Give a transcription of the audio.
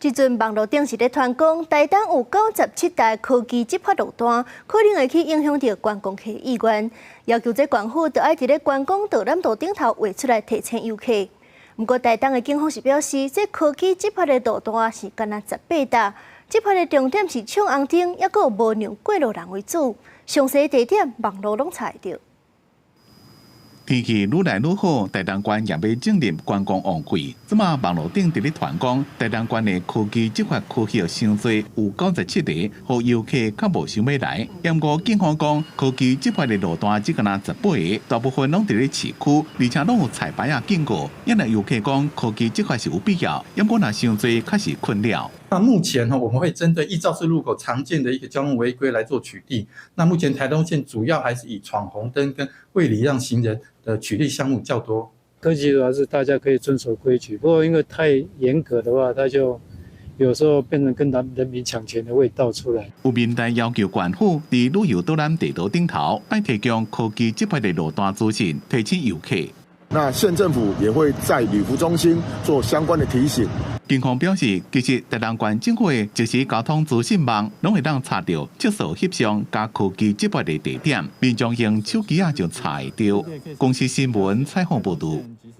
即阵网络顶是咧传讲，台东有97台科技执法路段，可能会去影响到观光客意愿，要求这县府就爱伫咧观光导览道顶头画出来提醒游客。不过台东的警方是表示，这科技执法的路段是干那18搭，执法的重点是抢红灯，也有无让过路人为主。详细地点网络拢查得到。天气愈来愈好，台东县也要进入观光旺季。即马网络顶伫咧传讲，台东县的科技执法科系伤多，有97个，互游客较无想要来。不过警方讲，科技执法的路段只敢若18个，大部分拢伫咧市区，而且拢有彩牌啊警告。因为游客讲，科技执法是有必要，不过若伤多，确实困扰。那目前我们会针对依肇事路口常见的一个交通违规来做取缔。那目前台东县主要还是以闯红灯跟未礼让行人的取缔项目较多。科技的话是大家可以遵守规矩，不过因为太严格的话，它就有时候变成跟人民抢钱的味道出来。有民代要求县府伫旅游导览地图顶头，爱提供科技执法的路段资讯，提醒游客。那县政府也会在旅服中心做相关的提醒。警方表示，其实台东县政府的即时交通资讯网，拢会当查到接受翕相加科技执法的地点，民众用手机就查会到。公司新闻采访报道。